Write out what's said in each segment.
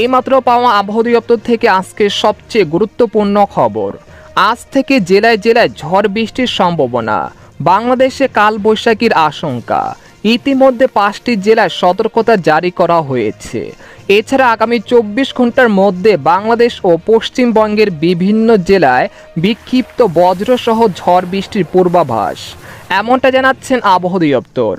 এইমাত্র পাওয়া আবহাওয়া দপ্তর থেকে আজকে সবচেয়ে গুরুত্বপূর্ণ খবর। আজ থেকে জেলায় জেলায় ঝড় বৃষ্টির সম্ভাবনা। বাংলাদেশে কালবৈশাখীর আশঙ্কা। ইতিমধ্যে 5টি জেলায় সতর্কতা জারি করা হয়েছে। এছাড়া আগামী 24 ঘন্টার মধ্যে বাংলাদেশ ও পশ্চিমবঙ্গের বিভিন্ন জেলায় বিক্ষিপ্ত বজ্রসহ ঝড় বৃষ্টির পূর্বাভাস, এমনটা জানাচ্ছেন আবহাওয়া দপ্তর।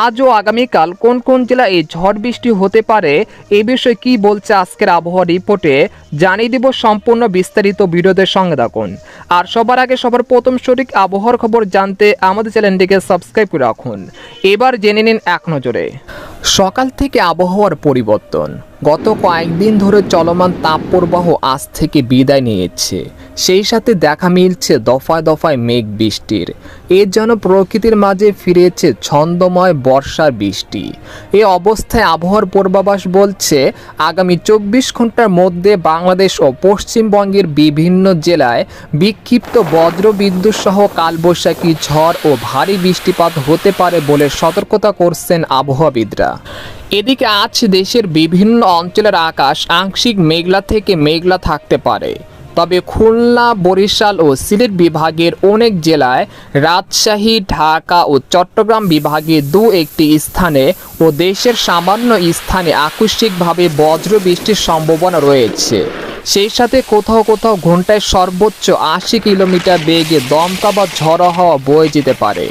আজ ও আগামীকাল কোন কোন জেলায় এই ঝড় বৃষ্টি হতে পারে এই বিষয়ে কি বলছে আজকের আবহাওয়া রিপোর্টে জানিয়ে দিব। সম্পূর্ণ বিস্তারিত ভিডিওদের সঙ্গে থাকুন। আর সবার আগে সবার প্রথম সঠিক আবহাওয়ার খবর জানতে আমাদের চ্যানেলটিকে সাবস্ক্রাইব করে রাখুন। এবার জেনে নিন এক নজরে সকাল থেকে আবহাওয়ার পরিবর্তন। গত কয়েকদিন ধরে চলমান তাপপ্রবাহ আজ থেকে বিদায় নিয়েছে। সেই সাথে দেখা মিলছে দফায় দফায় মেঘ বৃষ্টির। এর যেন প্রকৃতির মাঝে ফিরেছে ছন্দময় বর্ষার বৃষ্টি। এই অবস্থায় আবহাওয়ার পূর্বাভাস বলছে আগামী 24 ঘন্টার মধ্যে বাংলাদেশ ও পশ্চিমবঙ্গের বিভিন্ন জেলায় বিক্ষিপ্ত বজ্রবিদ্যুৎ সহ কালবৈশাখী ঝড় ও ভারী বৃষ্টিপাত হতে পারে বলে সতর্কতা করছেন আবহাওয়াবিদরা। এদিকে আজ দেশের বিভিন্ন অঞ্চলের আকাশ আংশিক মেঘলা থেকে মেঘলা থাকতে পারে। তবে খুলনা, বরিশাল ও সিলেট বিভাগের অনেক জেলায়, রাজশাহী, ঢাকা ও চট্টগ্রাম বিভাগের দু-একটি স্থানে ও দেশের সামান্য স্থানে আকস্মিকভাবে বজ্র বৃষ্টির সম্ভাবনা রয়েছে। সেই সাথে কোথাও কোথাও ঘন্টায় সর্বোচ্চ 80 কিলোমিটার বেগে দমকা বা ঝড়ো হাওয়া বয়ে যেতে পারে।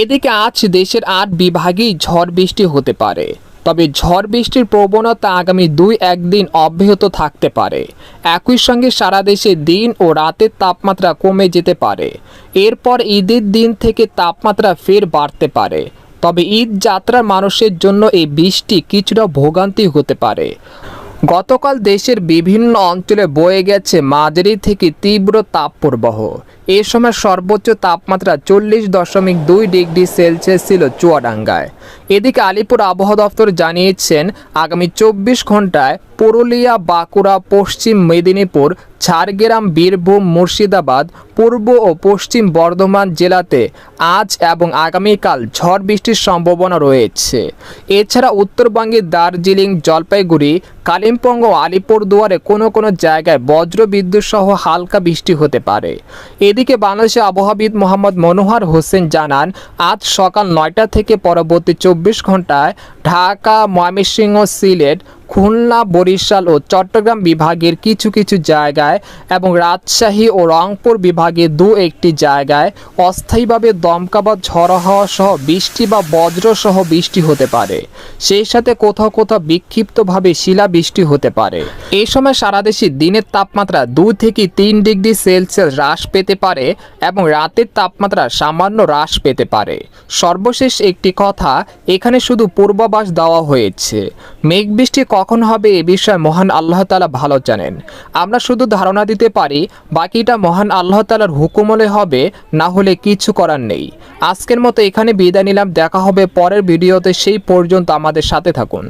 এদিকে আজ দেশের 8 বিভাগেই ঝড় বৃষ্টি হতে পারে। তবে ঝড় বৃষ্টির প্রবণতা আগামী 2-1 দিন অব্যাহত থাকতে পারে। একই সঙ্গে সারা দেশে দিন ও রাতের তাপমাত্রা কমে যেতে পারে। এরপর ঈদের দিন থেকে তাপমাত্রা ফের বাড়তে পারে। তবে ঈদ যাত্রার মানুষের জন্য এই বৃষ্টি কিছুটা ভোগান্তি হতে পারে। গতকাল দেশের বিভিন্ন অঞ্চলে বয়ে গেছে মাঝারি থেকে তীব্র তাপপ্রবাহ। এ সময় সর্বোচ্চ তাপমাত্রা 40.2 ডিগ্রি সেলসিয়াস ছিল চুয়াডাঙ্গায়। এদিকে আলিপুর আবহাওয়া দপ্তর জানিয়েছেন আগামী 24 ঘন্টায় পুরুলিয়া, বাঁকুড়া, পশ্চিম মেদিনীপুর, ঝাড়গ্রাম, বীরভূম, মুর্শিদাবাদ, পূর্ব ও পশ্চিম বর্ধমান জেলাতে আজ এবং আগামীকাল ঝড় বৃষ্টির সম্ভাবনা রয়েছে। এছাড়া উত্তরবঙ্গের দার্জিলিং, জলপাইগুড়ি, কালিম্পং ও আলিপুরদুয়ারে কোনো কোনো জায়গায় বজ্রবিদ্যুৎ সহ হালকা বৃষ্টি হতে পারে। এদিকে বাংলাদেশের আবহাওয়াবিদ মোহাম্মদ মনোয়ার হোসেন জানান আজ সকাল 9টা থেকে পরবর্তী 24 ঘন্টায় ঢাকা, ময়মনসিংহ, সিলেট, খুলনা, বরিশাল ও চট্টগ্রাম বিভাগের কিছু কিছু জায়গায় এবং রাজশাহী ও রংপুর বিভাগের দু-একটি জায়গায় অস্থায়ীভাবে দমকা বা ঝড়ো হাওয়া সহ বৃষ্টি বা বজ্র সহ বৃষ্টি হতে পারে। সেই সাথে কোথাও কোথাও বিক্ষিপ্তভাবে শিলাবৃষ্টি হতে পারে। এই সময় সারা দেশে দিনের তাপমাত্রা 2 থেকে 3 ডিগ্রি সেলসিয়াস হ্রাস পেতে পারে এবং রাতের তাপমাত্রা সামান্য হ্রাস পেতে পারে। সর্বশেষ একটি কথা, এখানে শুধু পূর্বাভাস দেওয়া হয়েছে। মেঘ বৃষ্টি কখন হবে এ বিষয়ে মহান আল্লাহ তাআলা ভালো জানেন। আমরা শুধু ধারণা দিতে পারি, বাকিটা মহান আল্লাহ তাআলার হুকুম হলে হবে, না হলে কিছু করার নেই। আজকের মতো এখানে বিদায় নিলাম। দেখা হবে পরের ভিডিওতে। সেই পর্যন্ত আমাদের সাথে থাকুন।